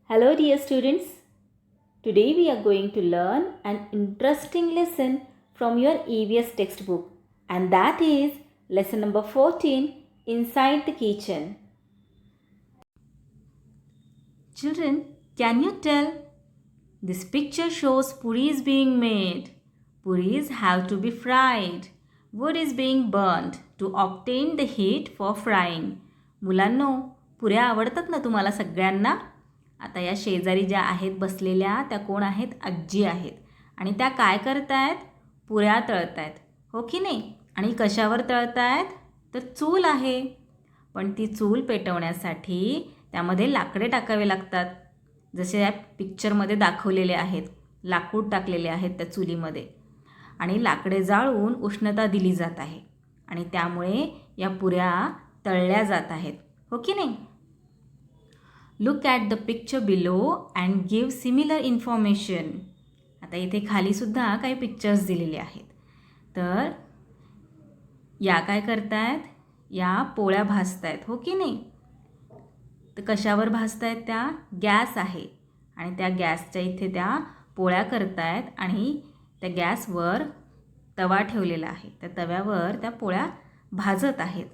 Hello, dear students. Today we are going to learn an interesting lesson from your EVS textbook, and that is lesson number 14, Inside the Kitchen. Children, can you tell? This picture shows puris being made. Puris have to be fried. Wood is being burnt to obtain the heat for frying. मुलांनो, पुऱ्या आवडतात ना तुम्हाला सगळ्यांना? आता या शेजारी ज्या आहेत बसलेल्या त्या कोण आहेत? आजी आहेत. आणि त्या काय करतायत? पुऱ्या तळतायत. हो की नाही? आणि कशावर तळतायत? तर चूल आहे. पण ती चूल पेटवण्यासाठी त्यामध्ये लाकडे टाकावे लागतात. जसे या पिक्चरमध्ये दाखवलेले आहेत. लाकूड टाकलेले आहेत त्या चुलीमध्ये आणि लाकडे जाळून उष्णता दिली जात आहे आणि त्यामुळे या पुऱ्या तळल्या जात आहेत. हो की नाही? Look at the picture below and give similar information. आता इथे खालीसुद्धा काही पिक्चर्स दिलेले आहेत. तर या काय करतायत? या पोळ्या भाजतायत. हो की नाही? तर कशावर भाजतायत त्या? गॅस आहे आणि त्या गॅसच्या इथे त्या पोळ्या करतायत आणि त्या गॅसवर तवा ठेवलेला आहे. त्या तव्यावर त्या पोळ्या भाजत आहेत.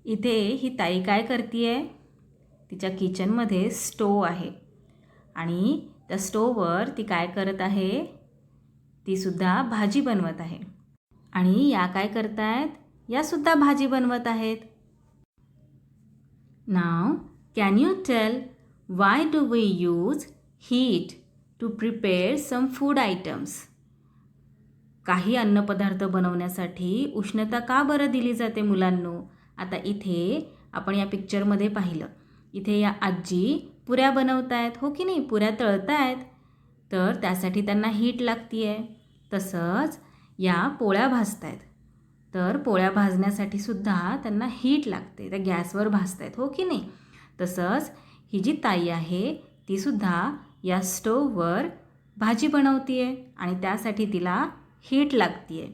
इथे ही ताई काय करतीये? तिच्या किचनमध्ये स्टोव आहे आणि त्या स्टोववर ती काय करत आहे? तीसुद्धा भाजी बनवत आहे. आणि या काय करतायत? यासुद्धा भाजी बनवत आहेत. Now, can you tell why do we use heat to prepare some food items? काही अन्नपदार्थ बनवण्यासाठी उष्णता का बरं दिली जाते मुलांनो? आता इथे आपण या पिक्चरमध्ये पाहिलं. इथे या आजी पुऱ्या बनवतायत. हो की नाही? पुऱ्या तळतायत. तर त्यासाठी त्यांना हीट लागती आहे. तसंच या पोळ्या भाजतायत. तर पोळ्या भाजण्यासाठी सुद्धा त्यांना हीट लागते. त्या गॅसवर भाजतायत. हो की नाही? तसंच ही जी ताई आहे तीसुद्धा या स्टोववर भाजी बनवती आहे आणि त्यासाठी तिला हीट लागती आहे.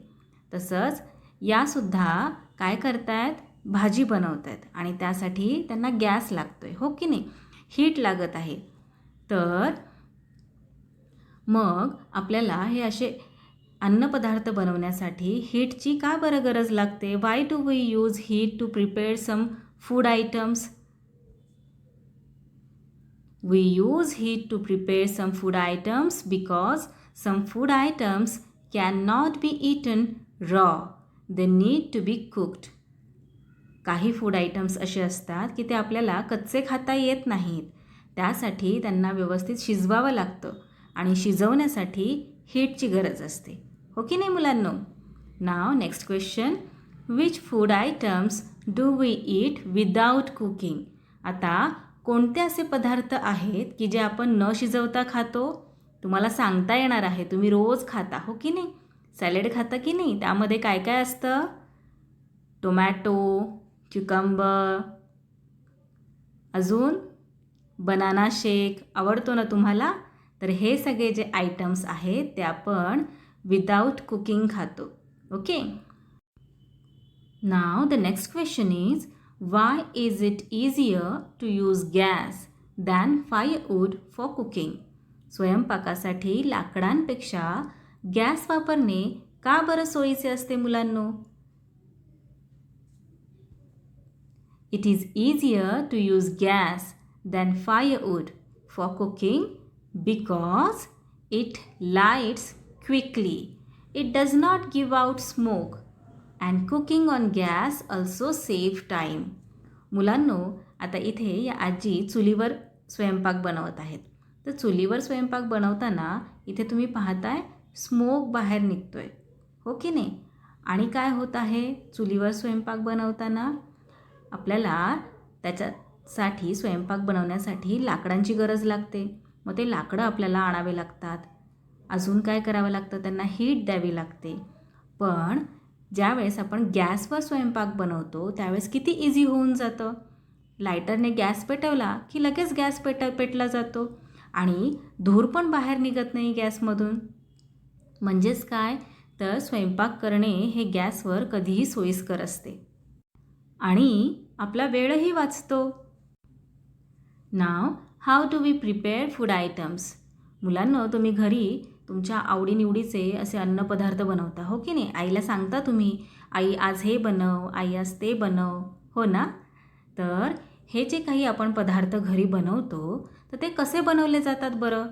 तसंच यासुद्धा काय करतायत? भाजी बनवत आहेत आणि त्यासाठी त्यांना गॅस लागतो आहे. हो की नाही? हीट लागत आहे. तर मग आपल्याला हे असे अन्नपदार्थ बनवण्यासाठी हीटची का बरं गरज लागते? Why do we use heat to prepare some food items? We use heat to prepare some food items because some food items cannot be eaten raw. They need to be cooked. काही food items असे असतात की ते आपल्याला कच्चे खाता येत नाहीत. त्यासाठी त्यांना व्यवस्थित शिजवावं लागतं आणि शिजवण्यासाठी हीटची गरज असते. हो की नाही मुलांनो? Now next question. Which food items do we eat without cooking? आता कोणते असे पदार्थ आहेत की जे आपण न शिजवता खातो? तुम्हाला सांगता येणार आहे. तुम्ही रोज खाता. हो की नाही? सॅलेड खाता की नाही? त्यामध्ये काय काय असतं? टोमॅटो, क्युकंबर, अजून बनाना शेक आवडतो ना तुम्हाला? तर हे सगळे जे आयटम्स आहेत ते आपण विदाऊट कुकिंग खातो. Okay. Now the next question is why is it easier to use gas than firewood for cooking? स्वयंपाकासाठी लाकडांपेक्षा गॅस वापरणे का बरं सोयीचे असते मुलांनो? It is easier to use gas than firewood for cooking because it lights quickly. It does not give out smoke. And cooking on gas also save time. मुलांनो, आता इथे या आजी चुलीवर स्वयंपाक बनवत आहेत. तर चुलीवर स्वयंपाक बनवताना इथे तुम्ही पाहताय स्मोक बाहेर निघतोय. हो की नाही? आणि काय होत आहे चुलीवर स्वयंपाक बनवताना? आपल्याला त्याच्यासाठी स्वयंपाक बनवण्यासाठी लाकडांची गरज लागते. मग ते लाकडं आपल्याला आणावे लागतात. अजून काय करावं लागतं? त्यांना हीट द्यावी लागते. पण ज्यावेळेस आपण गॅसवर स्वयंपाक बनवतो त्यावेळेस किती इझी होऊन जातं. लायटरने गॅस पेटवला की लगेच गॅस पेटला जातो आणि धूर पण बाहेर निघत नाही गॅसमधून. म्हणजेच काय? तर स्वयंपाक करणे हे गॅसवर कधीही सोयीस्कर असते आणि आपला वेळही वाचतो. Now how do we prepare food items. मुलांनो, तुम्ही घरी तुमच्या आवडीनिवडीचे असे अन्नपदार्थ बनवता, हो की नाही? आईला सांगता तुम्ही, आई आज हे बनव, आई आज ते बनव, हो ना? तर हे जे काही आपण पदार्थ घरी बनवतो, तर ते कसे बनवले जातात बरं?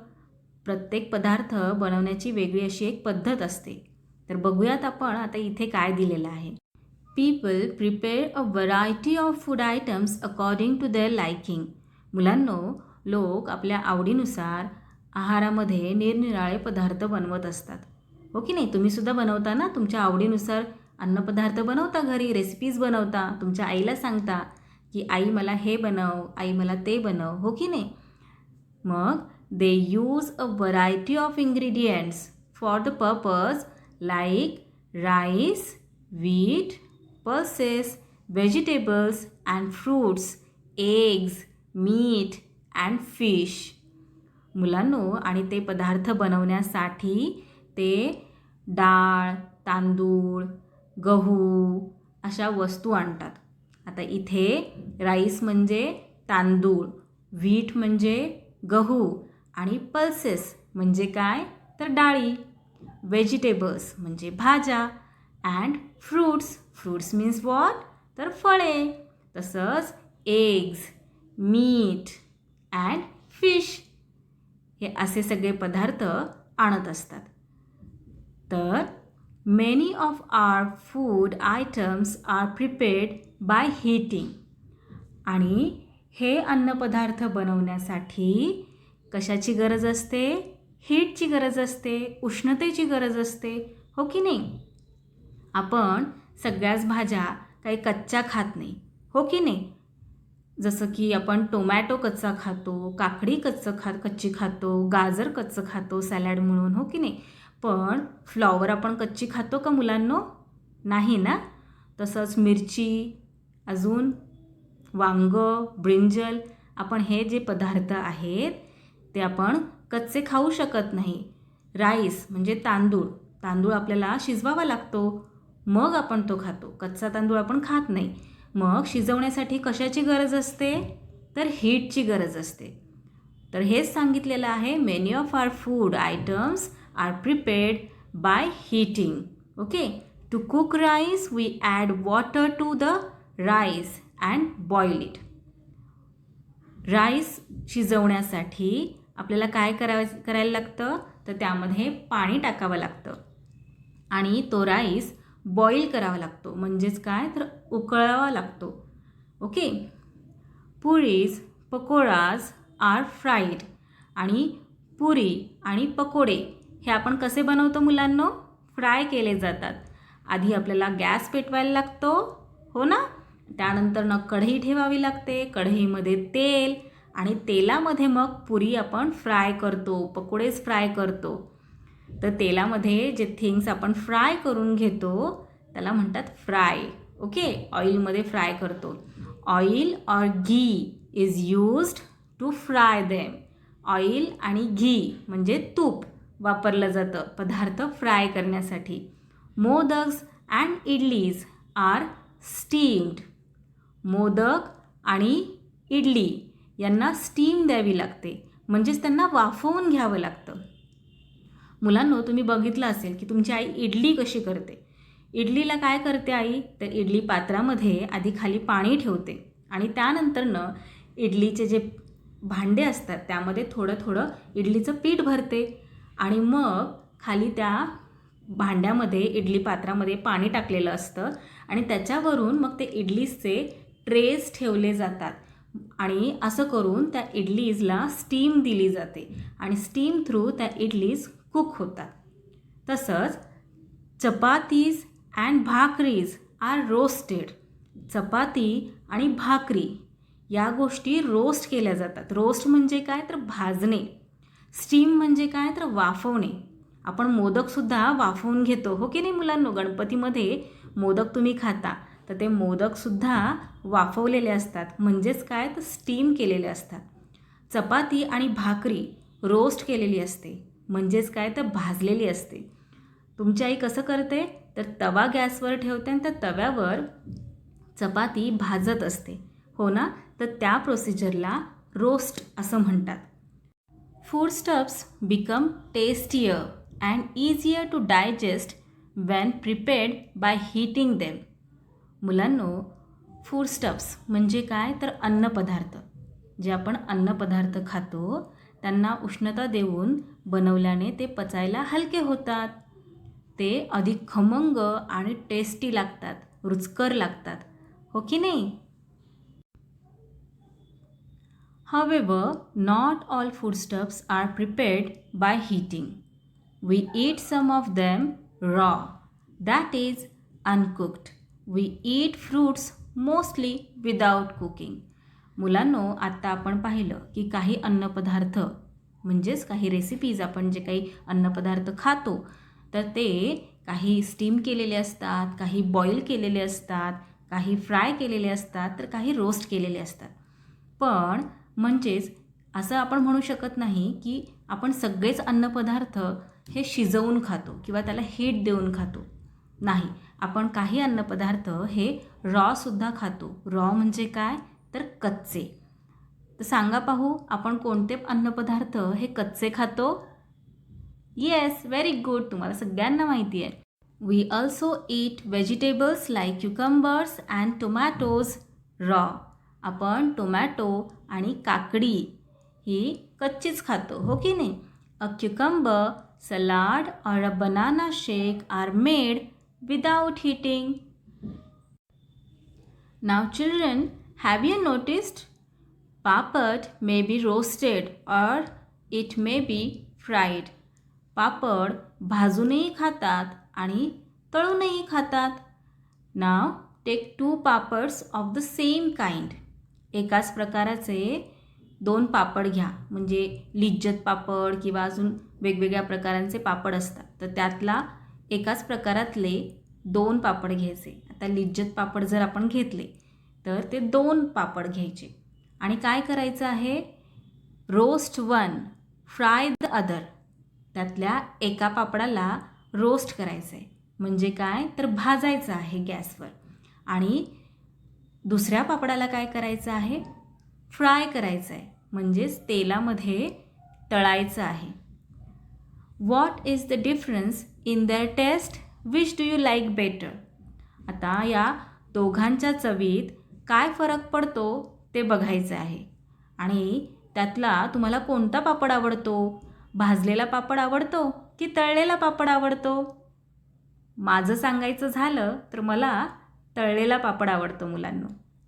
प्रत्येक पदार्थ बनवण्याची वेगळी अशी एक पद्धत असते. तर बघूयात आपण आता इथे काय दिलेलं आहे. People prepare a variety of food items according to their liking. मुलांनो, लोक आपल्या आवडीनुसार आहारामध्ये निरनिराळे पदार्थ बनवत असतात, हो की नाही? तुम्हीसुद्धा बनवता ना, तुमच्या आवडीनुसार अन्नपदार्थ बनवता, घरी रेसिपीज बनवता, तुमच्या आईला सांगता की आई मला हे बनव, आई मला ते बनव, हो की नाही? मग they use a variety of ingredients for the purpose like rice, wheat, pulses, vegetables and fruits, eggs, meat and fish. मुलांनो, आणि ते पदार्थ बनवण्यासाठी ते डाळ, तांदूळ, गहू अशा वस्तू आणतात. आता इथे राईस म्हणजे तांदूळ, व्हीट म्हणजे गहू आणि पल्सेस म्हणजे काय तर डाळी, व्हेजिटेबल्स म्हणजे भाज्या अँड फ्रूट्स मीन्स वॉट तर फळे, तसंच एग्ज, मीट अँड फिश हे असे सगळे पदार्थ आणत असतात. तर many of our food items are prepared by heating. आणि हे अन्नपदार्थ बनवण्यासाठी कशाची गरज असते? हीटची गरज असते, उष्णतेची गरज असते, हो की नाही? आपण सगळ्याच भाज्या काही कच्च्या खात नाही, हो की नाही? जसं की आपण टोमॅटो कच्चा खातो, काकडी कच्ची खातो, गाजर कच्चं खातो सॅलॅड म्हणून, हो की नाही? पण फ्लॉवर आपण कच्ची खातो का मुलांनो? नाही ना? तसंच मिरची, अजून वांगं, ब्रिंजल, आपण हे जे पदार्थ आहेत ते आपण कच्चे खाऊ शकत नाही. राईस म्हणजे तांदूळ आपल्याला शिजवावा लागतो, मग आपण तो खातो. कच्चा तांदूळ आपण खात नाही. मग शिजवण्यासाठी कशाची गरज असते? तर हीटची गरज असते. तर हेच सांगितलेलं आहे, many of our food items are prepared by heating. Okay. To cook rice we add water to the rice and boil it. Rice शिजवण्यासाठी आपल्याला काय करायला लागतं? तर त्यामध्ये पाणी टाकावं लागतं आणि तो राईस बॉईल करावा लागतो, म्हणजेच काय तर उकळावा लागतो. Okay. Puris, pakodas are fried. आणि पुरी आणि पकोडे हे आपण कसे बनवतो मुलांनो? फ्राय केले जातात. आधी आपल्याला गॅस पेटवायला लागतो, हो ना? त्यानंतर कढई ठेवावी लागते, कढईमध्ये तेल आणि तेलामध्ये मग पुरी आपण फ्राय करतो, पकोडेच फ्राय करतो. तर तेलामध्ये जे थिंग्स आपण फ्राय करून घेतो त्याला म्हणतात फ्राय. ओके. ऑइलमध्ये फ्राय करतो. Oil or ghee is used to fry them. Oil आणि घी म्हणजे तूप वापरलं जातं पदार्थ फ्राय करण्यासाठी. Modaks and idlis are steamed. Modak आणि इडली यांना स्टीम द्यावी लागते, म्हणजेच त्यांना वाफवून घ्यावं लागतं. मुलांनो, तुम्ही बघितलं असेल की तुमची आई इडली कशी करते. इडलीला काय करते आई? तर इडली पात्रामध्ये आधी खाली पाणी ठेवते आणि त्यानंतरनं इडलीचे जे भांडे असतात त्यामध्ये थोडं थोडं इडलीचं पीठ भरते आणि मग खाली त्या भांड्यामध्ये इडली पात्रामध्ये पाणी टाकलेलं असतं आणि त्याच्यावरून मग ते इडलीचे ट्रेस ठेवले जातात आणि असं करून त्या इडलीजला स्टीम दिली जाते आणि स्टीम थ्रू त्या इडलीज कुक होतात. तसंच चपातीज अँड भाकरीज आर रोस्टेड. चपाती आणि भाकरी या गोष्टी रोस्ट केल्या जातात. रोस्ट म्हणजे काय तर भाजणे. स्टीम म्हणजे काय तर वाफवणे. आपण मोदकसुद्धा वाफवून घेतो, हो की नाही मुलांनो? गणपतीमध्ये मोदक तुम्ही खाता तर ते मोदकसुद्धा वाफवलेले असतात, म्हणजेच काय तर स्टीम केलेले असतात. चपाती आणि भाकरी रोस्ट केलेली असते, म्हणजेच काय तर भाजलेली असते. तुमची आई कसं करते? तर तवा गॅसवर ठेवते आणि त्या तव्यावर चपाती भाजत असते, हो ना? तर त्या प्रोसिजरला रोस्ट असं म्हणतात. Foodstuffs become tastier and easier to digest when prepared by heating them. मुलांनो, फूडस्टफ्स म्हणजे काय तर अन्नपदार्थ. जे आपण अन्नपदार्थ खातो त्यांना उष्णता देऊन बनवल्याने ते पचायला हलके होतात. ते अधिक खमंग आणि टेस्टी लागतात, रुचकर लागतात, हो की नाही? However, not all foodstuffs are prepared by heating. We eat some of them raw, that is, uncooked. We eat fruits mostly without cooking. मुलांनो, आत्ता आपण पाहिलं की काही अन्नपदार्थ म्हणजेच काही रेसिपीज आपण जे काही अन्नपदार्थ खातो तर ते काही स्टीम केलेले असतात, काही बॉईल केलेले असतात, काही फ्राय केलेले असतात, तर काही रोस्ट केलेले असतात. पण म्हणजेच असं आपण म्हणू शकत नाही की आपण सगळेच अन्नपदार्थ हे शिजवून खातो किंवा त्याला हीट देऊन खातो. नाही, आपण काही अन्नपदार्थ हे रॉसुद्धा खातो. रॉ म्हणजे काय तर कच्चे. तर सांगा पाहू, आपण कोणते अन्नपदार्थ हे कच्चे खातो? Yes, very good. तुम्हाला सगळ्यांना माहिती आहे. We also eat vegetables like cucumbers and tomatoes raw. आपण टोमॅटो आणि काकडी ही कच्चीच खातो, हो की नाही? अ क्युकंबर, सलाड और a banana shake are made without heating. Now children, have you noticed? Papad may be roasted और it may be fried. Papad भाजूनही खातात आणि तळूनही खातात. Now take 2 papads of the same kind. एकाच प्रकाराचे 2 पापड घ्या. म्हणजे लिज्जत पापड किंवा अजून वेगवेगळ्या प्रकारांचे पापड असतात. तर त्यातला एकाच प्रकारातले 2 पापड घ्यायचे. आता लिज्जत पापड जर आपण घेतले तर ते 2 पापड घ्यायचे आणि काय करायचं आहे? Roast one, fry the other. त्यातल्या एका पापडाला रोस्ट करायचं आहे. म्हणजे काय तर भाजायचं आहे गॅसवर. आणि दुसऱ्या पापडाला काय करायचं आहे? फ्राय करायचं आहे. म्हणजेच तेलामध्ये तळायचं आहे. What is the difference in their taste? Which do you like better? आता या दोघांच्या चवीत काय फरक पडतो ते बघायचं आहे. आणि त्यातला तुम्हाला कोणता पापड आवडतो? भाजलेला पापड आवडतो की तळलेला पापड आवडतो? माझं सांगायचं झालं तर मला तळलेला पापड आवडतो मुलांनो.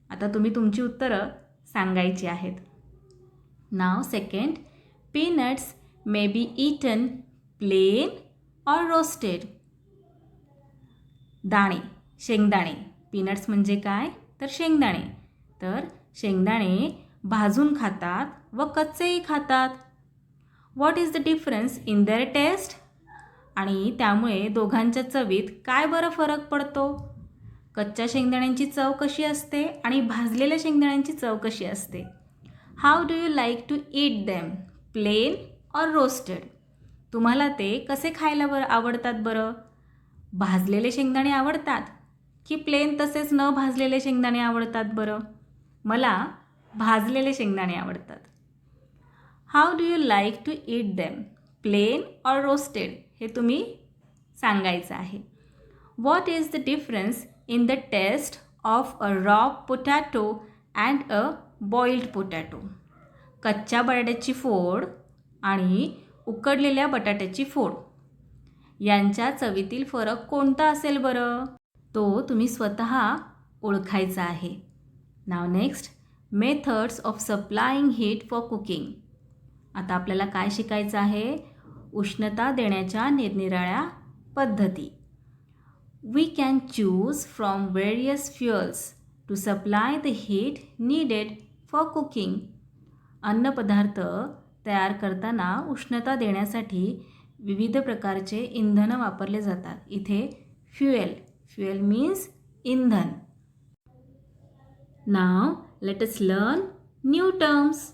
आता तुम्ही तुमची उत्तरं सांगायची आहेत. Now second, peanuts may be eaten plain और रोस्टेड. दाणे, शेंगदाणे. पीनट्स म्हणजे काय तर शेंगदाणे. तर शेंगदाणे भाजून खातात व कच्चेही खातात. What is the difference in their taste? आणि त्यामुळे दोघांच्या चवीत काय बरं फरक पडतो? कच्च्या शेंगदाण्यांची चव कशी असते आणि भाजलेल्या शेंगदाण्यांची चव कशी असते? How do you like to eat them, plain और रोस्टेड? तुम्हाला ते कसे खायला आवडतात बरं? भाजलेले शेंगदाणे आवडतात की प्लेन तसेच न भाजलेले शेंगदाणे आवडतात बरं? मला भाजलेले शेंगदाणे आवडतात. How do you like to eat them, plain और रोस्टेड? हे तुम्ही सांगायचं आहे. What is the difference in the taste of a raw potato and a boiled potato? कच्च्या बटाट्याची फोड आणि उकडलेल्या बटाट्याची फोड यांच्या चवीतील फरक कोणता असेल बरं? तो तुम्ही स्वतः ओळखायचा आहे. Now next, methods of supplying heat for cooking. आता आपल्याला काय शिकायचं आहे? उष्णता देण्याच्या निरनिराळ्या पद्धती. We can choose from various fuels to supply the heat needed for cooking. अन्नपदार्थ तयार करताना उष्णता देण्यासाठी विविध प्रकारचे इंधन वापरले जातात. इथे फ्युएल मीन्स इंधन. Now let us learn new terms.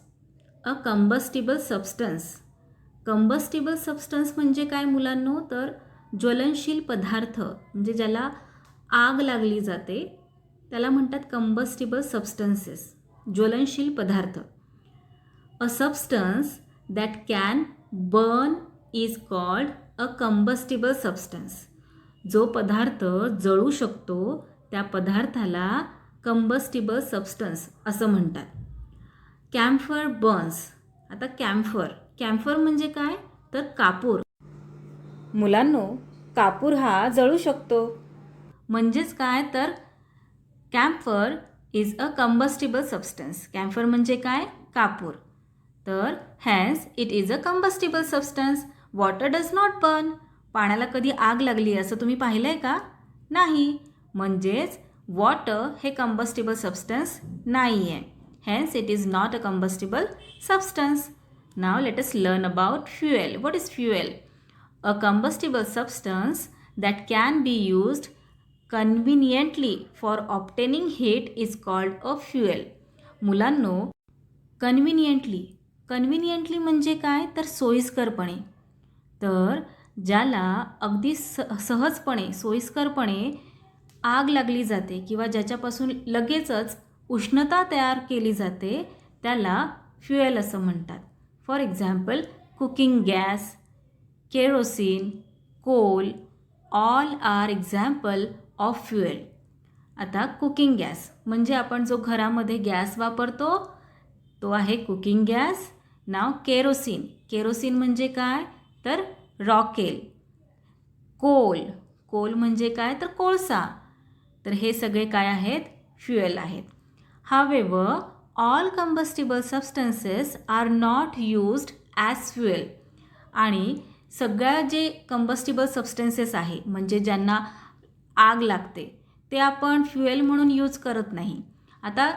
A combustible substance. Combustible substance म्हणजे काय मुलांनो? तर ज्वलनशील पदार्थ म्हणजे ज्याला आग लागली जाते त्याला म्हणतात कंबस्टिबल सबस्टन्सेस, ज्वलनशील पदार्थ. अ substance that can burn is called a combustible substance. जो पदार्थ जळू शकतो त्या पदार्थाला कंबस्टिबल सबस्टन्स असं म्हणतात. Camphor Burns. आता कॅम्फर म्हणजे काय तर कापूर. मुलांनो, कापूर हा जळू शकतो. म्हणजेच काय तर camphor is a combustible substance. Camphor म्हणजे काय कापूर. तर hence it is a combustible substance. Water does not burn. पाण्याला कधी आग लागली असं तुम्ही पाहिलं आहे का? नाही. म्हणजेच वॉटर हे कंबस्टिबल सबस्टन्स नाही आहे. Hence it is not a combustible substance. Now let us learn about fuel. What is fuel? A combustible substance that can be used conveniently for obtaining heat is called a fuel. मुलांनो, conveniently म्हणजे काय तर सोयीस्करपणे. तर ज्याला अगदी सहजपणे सोयीस्करपणे आग लागली जाते किंवा ज्याच्यापासून लगेचच उष्णता तयार केली जाते त्याला फ्युएल असं म्हणतात. For example cooking gas, kerosene, coal all are example of fuel. आता कुकिंग गॅस म्हणजे आपण जो घरामध्ये गॅस वापरतो तो आहे कुकिंग गॅस. नाव केरोसिन म्हणजे काय तर रॉकेल. कोल म्हणजे काय तर कोळसा. तर हे सगळे काय आहेत फ्युएल आहेत. However all combustible substances are not used as fuel. आणि सगळ्या जे कंबस्टिबल सबस्टन्सेस आहे म्हणजे ज्यांना आग लागते ते आपण फ्युएल म्हणून यूज करत नाही. आता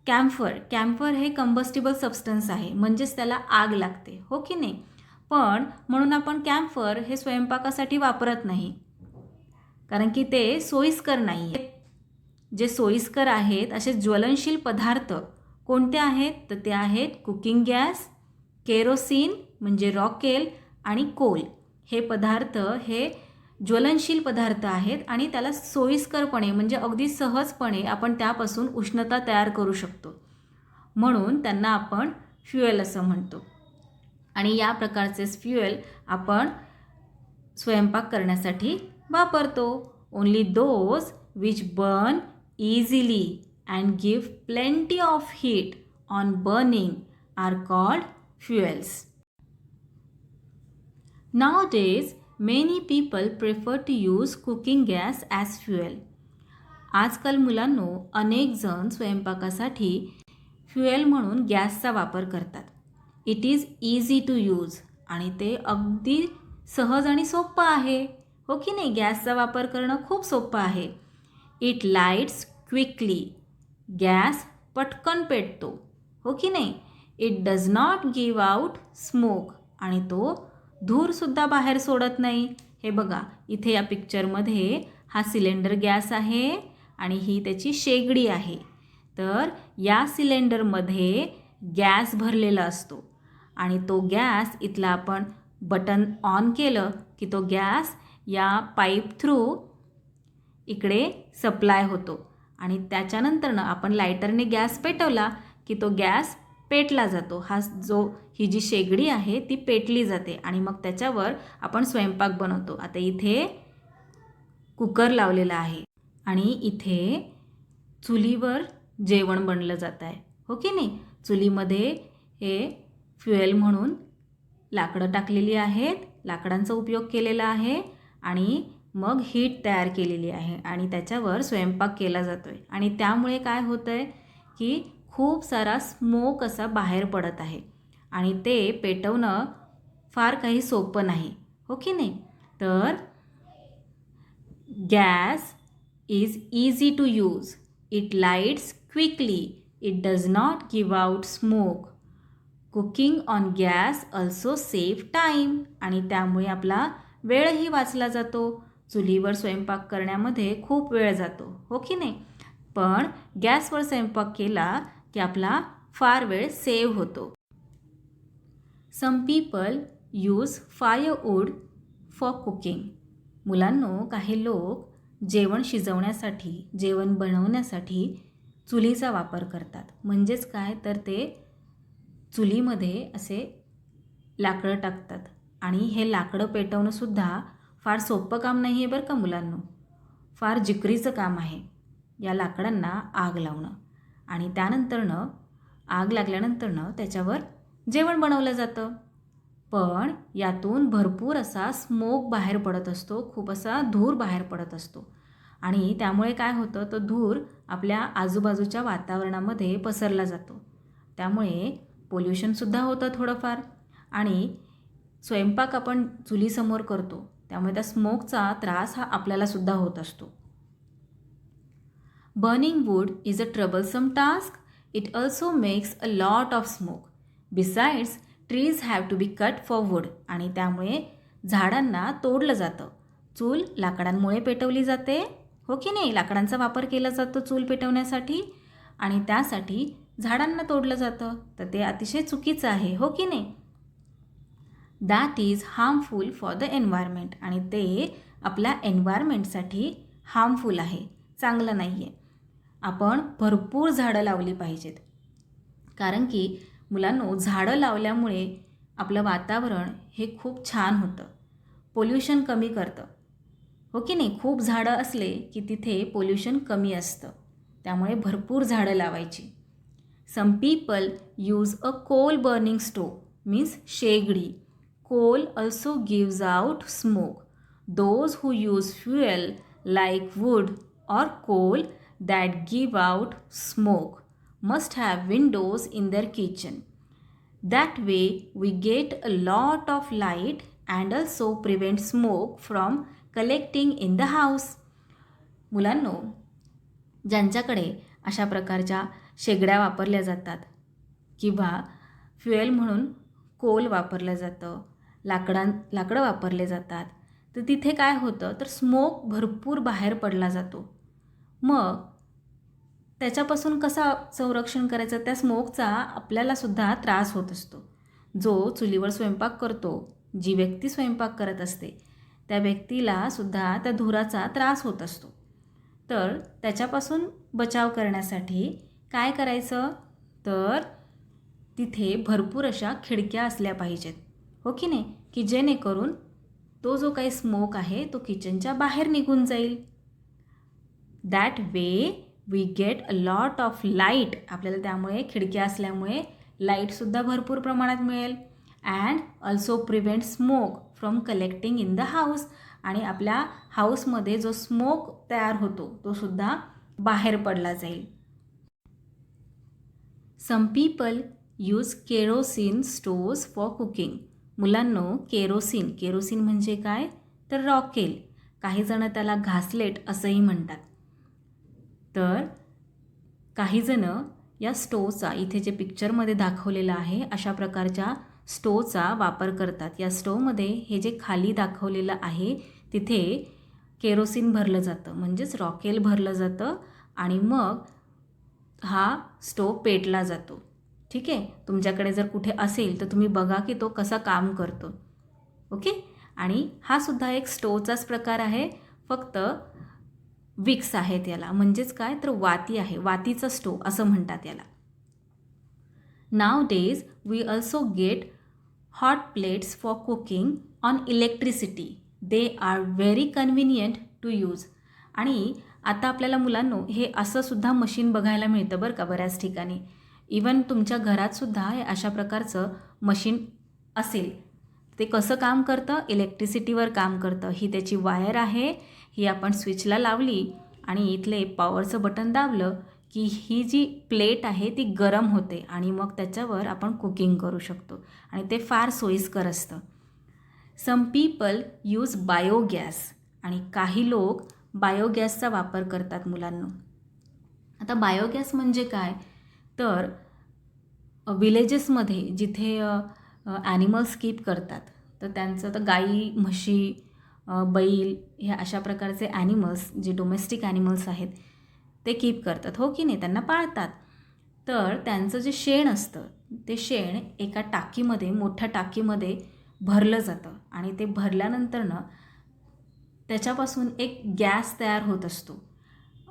कॅम्फर हे कंबस्टिबल सबस्टन्स आहे म्हणजेच त्याला आग लागते, हो की नाही? पण म्हणून आपण कॅम्फर हे स्वयंपाकासाठी वापरत नाही कारण की ते सोयीस्कर नाही. जे सोयीस्कर आहेत असे ज्वलनशील पदार्थ कोणते आहेत तर ते आहेत कुकिंग गॅस, केरोसिन म्हणजे रॉकेल आणि कोल. हे पदार्थ हे ज्वलनशील पदार्थ आहेत आणि त्याला सोयीस्करपणे म्हणजे अगदी सहजपणे आपण त्यापासून उष्णता तयार करू शकतो. म्हणून त्यांना आपण फ्युएल असं म्हणतो. आणि या प्रकारचे फ्युएल आपण स्वयंपाक करण्यासाठी वापरतो. Only those which burn easily and give plenty of heat on burning are called fuels. Nowadays, many people prefer to use cooking gas as fuel. आजकाल मुलांनो अनेक जण स्वयंपाकासाठी फ्युएल म्हणून गॅसचा वापर करतात. It is easy to use आणि ते अगदी सहज आणि सोपं आहे, हो की नाही? गॅसचा वापर करणं खूप सोपं आहे. It lights quickly. गॅस पटकन पेटतो, हो की नाही? It does not give out smoke आणि तो धूरसुद्धा बाहेर सोडत नाही. हे बघा इथे या पिक्चरमध्ये हा सिलेंडर गॅस आहे आणि ही त्याची शेगडी आहे. तर या सिलेंडरमध्ये गॅस भरलेला असतो आणि तो गॅस इथला आपण बटन ऑन केलं की तो गॅस या पाईप थ्रू इकडे सप्लाय होतो आणि त्याच्यानंतरनं आपण लायटरने गॅस पेटवला की तो गॅस पेटला जातो. ही जी शेगडी आहे ती पेटली जाते आणि मग त्याच्यावर आपण स्वयंपाक बनवतो. आता इथे कुकर लावलेला आहे आणि इथे चुलीवर जेवण बनलं जात आहे, हो की नाही? चुलीमध्ये हे फ्युएल म्हणून लाकडं टाकलेली आहेत, लाकडांचा उपयोग केलेला आहे आणि मग हीट तयार केलेली आहे आणि त्याच्यावर स्वयंपाक केला जातो आहे. आणि त्यामुळे काय होतं आहे की खूप सारा स्मोक असा बाहेर पडत आहे आणि ते पेटवणं फार काही सोपं नाही, हो की नाही? तर gas is easy to use. It lights quickly. It does not give out smoke. Cooking on gas also save time आणि त्यामुळे आपला वेळही वाचला जातो. चुलीवर स्वयंपाक करण्यामध्ये खूप वेळ जातो, हो की नाही? पण गॅसवर स्वयंपाक केला की आपला फार वेळ सेव्ह होतो. Some people use firewood for cooking. मुलांनो, काही लोक जेवण शिजवण्यासाठी, जेवण बनवण्यासाठी चुलीचा वापर करतात. म्हणजेच काय तर ते चुलीमध्ये असे लाकडं टाकतात आणि हे लाकडं पेटवणंसुद्धा फार सोपं काम नाही आहे बरं का मुलांनो. फार जिकरीचं काम आहे या लाकडांना आग लावणं. आणि त्यानंतरनं आग लागल्यानंतरनं त्याच्यावर जेवण बनवलं जातं. पण यातून भरपूर असा स्मोक बाहेर पडत असतो, खूप असा धूर बाहेर पडत असतो. आणि त्यामुळे काय होतं, तो धूर आपल्या आजूबाजूच्या वातावरणामध्ये पसरला जातो. त्यामुळे पोल्युशनसुद्धा होतं थोडंफार. आणि स्वयंपाक आपण चुलीसमोर करतो, त्यामुळे त्या स्मोकचा त्रास हा आपल्यालासुद्धा होत असतो. Burning wood is a troublesome task. It also makes a lot of smoke. Besides, trees have to be cut for wood. आणि त्यामुळे झाडांना तोडलं जातं. चूल लाकडांमुळे पेटवली जाते, हो की नाही? लाकडांचा वापर केला जातो चूल पेटवण्यासाठी आणि त्यासाठी झाडांना तोडलं जातं. तर ते अतिशय चुकीचं आहे, हो की नाही? That is harmful for the environment. आणि ते आपल्या एन्व्हायरमेंटसाठी हार्मफुल आहे, चांगलं नाही आहे. आपण भरपूर झाडं लावली पाहिजेत, कारण की मुलांनो, झाडं लावल्यामुळे आपलं वातावरण हे खूप छान होतं, पोल्युशन कमी करतं, हो की नाही? खूप झाडं असले की तिथे पोल्युशन कमी असतं, त्यामुळे भरपूर झाडं लावायची. Some people use a coal burning stove means शेगडी. Coal also gives out smoke. Those who use fuel like wood or coal that give out smoke must have windows in their kitchen. That way we get a lot of light and also prevent smoke from collecting in the house. मुलांनो, ज्यांच्याकडे अशा प्रकारच्या शेगड्या वापरल्या जातात किंवा fuel म्हणून Coal वापरलं जातं, लाकडं वापरले जातात, तर तिथे काय होतं, तर स्मोक भरपूर बाहेर पडला जातो. मग त्याच्यापासून कसा संरक्षण करायचं? त्या स्मोकचा आपल्यालासुद्धा त्रास होत असतो. जो चुलीवर स्वयंपाक करतो, जी व्यक्ती स्वयंपाक करत असते, त्या व्यक्तीलासुद्धा त्या धुराचा त्रास होत असतो. तर त्याच्यापासून बचाव करण्यासाठी काय करायचं, तर तिथे भरपूर अशा खिडक्या असल्या पाहिजेत, हो की नाही? की जेणेकरून तो जो काही स्मोक आहे तो किचनच्या बाहेर निघून जाईल. That way we get a lot of light. आपल्याला त्यामुळे खिडक्या असल्यामुळे लाईटसुद्धा भरपूर प्रमाणात मिळेल. And also prevent smoke from collecting in the house. आणि आपल्या हाऊसमध्ये जो स्मोक तयार होतो तो सुद्धा बाहेर पडला जाईल. Some people use kerosene stoves for cooking. मुलांनो, केरोसिन म्हणजे काय, तर रॉकेल. काही जण त्याला घासलेट असंही म्हणतात. तर काही जण या स्टोवचा, इथे जे पिक्चरमध्ये दाखवलेलं आहे अशा प्रकारच्या स्टोवचा वापर करतात. या स्टोवमध्ये हे जे खाली दाखवलेलं आहे तिथे केरोसिन भरलं जातं, म्हणजेच रॉकेल भरलं जातं आणि मग हा स्टोव पेटला जातो. ठीक आहे, तुमच्याकडे जर कुठे असेल तर तुम्ही बघा की तो कसा काम करतो. ओके. आणि हा सुद्धा एक स्टोवचाच प्रकार आहे, फक्त विक्स आहे त्याला, म्हणजेच काय, तर वाती आहे, वातीचा स्टोव असं म्हणतात याला. Nowadays we also get hot plates for cooking on electricity. They are very convenient to use. आणि आता आपल्याला मुलांनो हे असं सुद्धा मशीन बघायला मिळतं बरं का बऱ्याच ठिकाणी. इवन तुमच्या घरातसुद्धा हे अशा प्रकारचं मशीन असेल. ते कसं काम करतं, इलेक्ट्रिसिटीवर काम करतं. ही त्याची वायर आहे, ही आपण स्विचला लावली आणि इथले पॉवरचं बटन दाबलं की ही जी प्लेट आहे ती गरम होते आणि मग त्याच्यावर आपण कुकिंग करू शकतो आणि ते फार सोयीस्कर असतं. Some people use biogas. आणि काही लोक बायोगॅसचा वापर करतात मुलांनो. आता बायोगॅस म्हणजे काय, तर विलेजेसमध्ये जिथे ॲनिमल्स कीप करतात, तर त्यांचं तर गाई, म्हशी, बैल ह्या अशा प्रकारचे ॲनिमल्स जे डोमेस्टिक ॲनिमल्स आहेत ते कीप करतात, हो की नाही, त्यांना पाळतात. तर त्यांचं जे शेण असतं ते शेण एका टाकीमध्ये, मोठ्या टाकीमध्ये भरलं जातं आणि ते भरल्यानंतरनं त्याच्यापासून एक गॅस तयार होत असतो.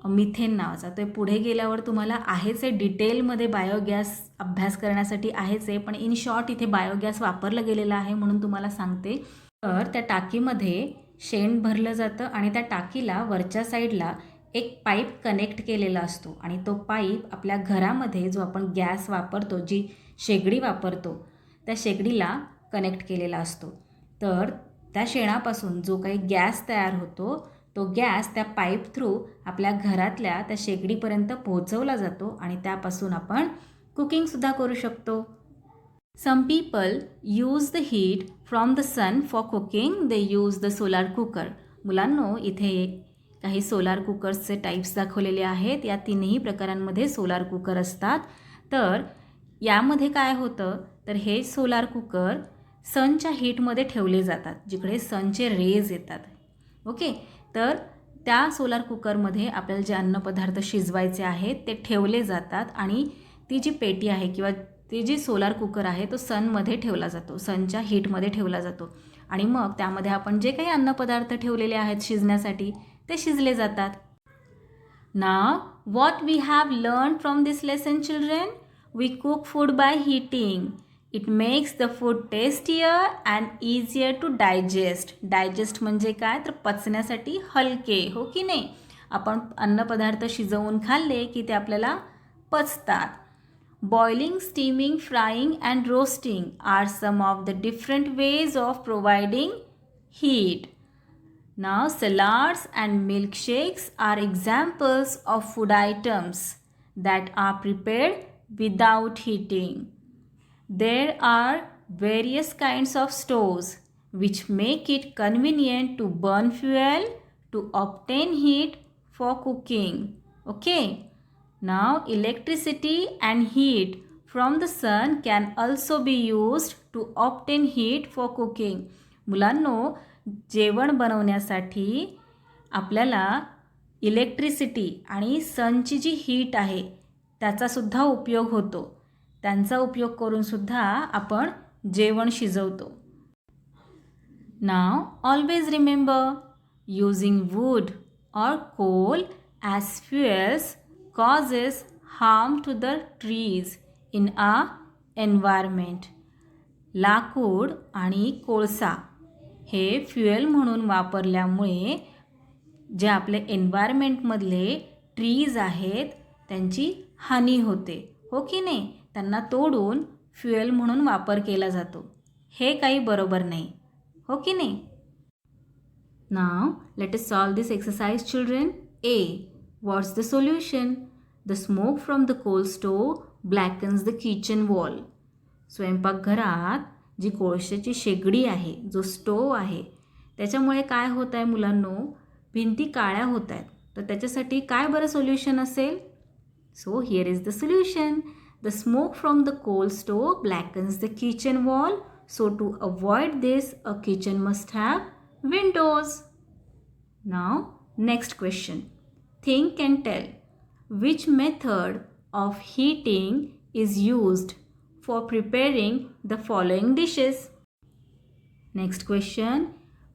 मिथेन नावाचा. ते पुढे गेल्यावर तुम्हाला आहेच आहे, डिटेलमध्ये बायोगॅस अभ्यास करण्यासाठी आहेच आहे, पण इन शॉर्ट इथे बायोगॅस वापरलं गेलेलं आहे म्हणून तुम्हाला सांगते. तर त्या टाकीमध्ये शेण भरलं जातं आणि त्या टाकीला वरच्या साईडला एक पाईप कनेक्ट केलेला असतो आणि तो पाईप आपल्या घरामध्ये जो आपण गॅस वापरतो, जी शेगडी वापरतो, त्या शेगडीला कनेक्ट केलेला असतो. तर त्या शेणापासून जो काही गॅस तयार होतो, तो गॅस त्या पाईप थ्रू आपल्या घरातल्या त्या शेगडीपर्यंत पोहोचवला जातो आणि त्यापासून आपण कुकिंगसुद्धा करू शकतो. Some people use the heat from the sun for cooking. They use the solar cooker. मुलांनो, इथे काही सोलार कुकर्सचे टाईप्स दाखवलेले आहेत. या तिन्ही प्रकारांमध्ये सोलार कुकर असतात. तर यामध्ये काय होतं, तर हे सोलार कुकर सनच्या हीटमध्ये ठेवले जातात, जिकडे सनचे रेज येतात. ओके, तर त्या सोलार कुकरमध्ये आपल्याला जे अन्नपदार्थ शिजवायचे आहेत ते ठेवले जातात आणि ती जी पेटी आहे किंवा ते जे सोलार कुकर आहे तो सनमध्ये ठेवला जातो, सनच्या हीटमध्ये ठेवला जातो आणि मग त्यामध्ये आपण जे काही अन्नपदार्थ ठेवलेले आहेत शिजण्यासाठी ते शिजले जातात. Now what we have learn from this lesson children? We cook food by heating. It makes the food tastier and easier to digest. Digest म्हणजे काय, तर पचण्यासाठी हलके, हो की नाही. आपण अन्नपदार्थ शिजवून खाल्ले की ते आपल्याला पचतात. Boiling, steaming, frying and roasting are some of the different ways of providing heat. Now, salads and milkshakes are examples of food items that are prepared without heating. There are various kinds of stoves which make it convenient to burn fuel to obtain heat for cooking. Okay. Now, electricity and heat from the sun can also be used to obtain heat for cooking. मुलांनो, जेवण बनवण्यासाठी आपल्याला electricity आणि सनची जी heat आहे त्याचासुद्धा उपयोग होतो. त्यांचा उपयोग करूनसुद्धा आपण जेवण शिजवतो. Now, always remember, using wood or coal as fuels causes harm to the trees in our environment. लाकूड आणि कोळसा हे फ्युएल म्हणून वापरल्यामुळे जे आपले एन्व्हायरमेंटमधले ट्रीज आहेत त्यांची हानी होते, हो की नाही. त्यांना तोडून फ्युएल म्हणून वापर केला जातो. हे काही बरोबर नाही, हो की नाही. नाव let us solve this exercise children. A. What's the solution? The smoke from the coal stove blackens the kitchen wall. स्वयंपाकघरात जी कोळशाची शेगडी आहे, जो स्टोव आहे, त्याच्यामुळे काय होत आहे मुलांनो, भिंती काळ्या होत आहेत. तर त्याच्यासाठी काय बरं सोल्युशन असेल? So here is the solution. The smoke from the coal stove blackens the kitchen wall. So to avoid this, a kitchen must have windows. Now, next question. Think and tell. Which method of heating is used for preparing the following dishes? Next question.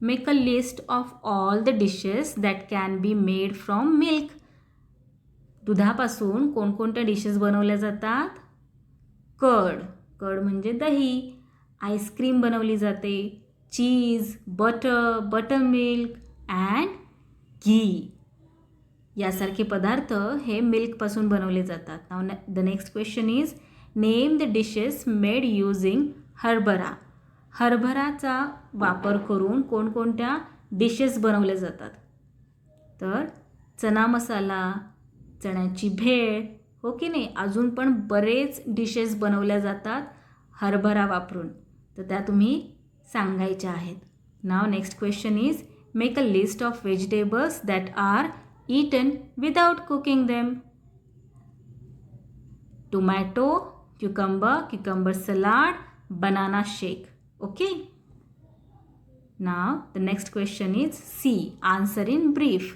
Make a list of all the dishes that can be made from milk. दुधापासून कोणकोणत्या dishes बनवल्या जातात? Curd, curd म्हणजे दही. Ice cream बनवली जाते. चीज, butter, butter milk and घी यासारखे पदार्थ हे मिल्कपासून बनवले जातात. नाव the next question is name the dishes made using हरभरा. हरभराचा वापर करून कोणकोणत्या डिशेस बनवल्या जातात? तर चना मसाला, चण्याची भेळ, हो की नाही. अजून पण बरेच डिशेस बनवल्या जातात हरभरा वापरून, तर त्या तुम्ही सांगायच्या आहेत. Now next question is make a list of vegetables that are eaten without cooking them. Tomato, cucumber salad, banana shake. Okay. Now the next question is C. Answer in brief.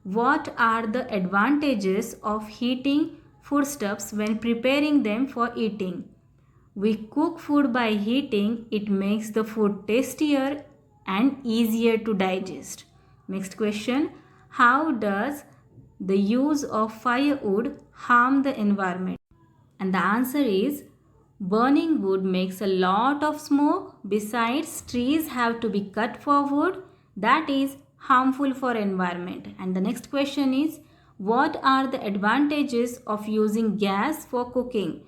What are the advantages of heating foodstuffs when preparing them for eating? We cook food by heating. It makes the food tastier and easier to digest. Next question. How does the use of firewood harm the environment? And the answer is burning wood makes a lot of smoke. Besides, trees have to be cut for wood. That is harmful for environment. And the next question is, what are the advantages of using gas for cooking?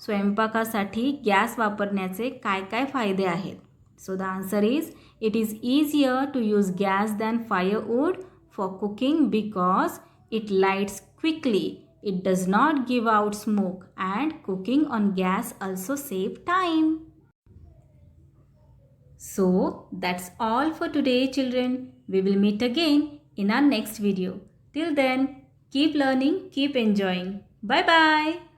स्वयंपाकासाठी gas वापरण्याचे काय काय फायदे आहेत? So the answer is, it is easier to use gas than firewood for cooking because it lights quickly. It does not give out smoke, and cooking on gas also save time. So that's all for today, children. We will meet again in our next video. Till then, keep learning, keep enjoying. Bye bye.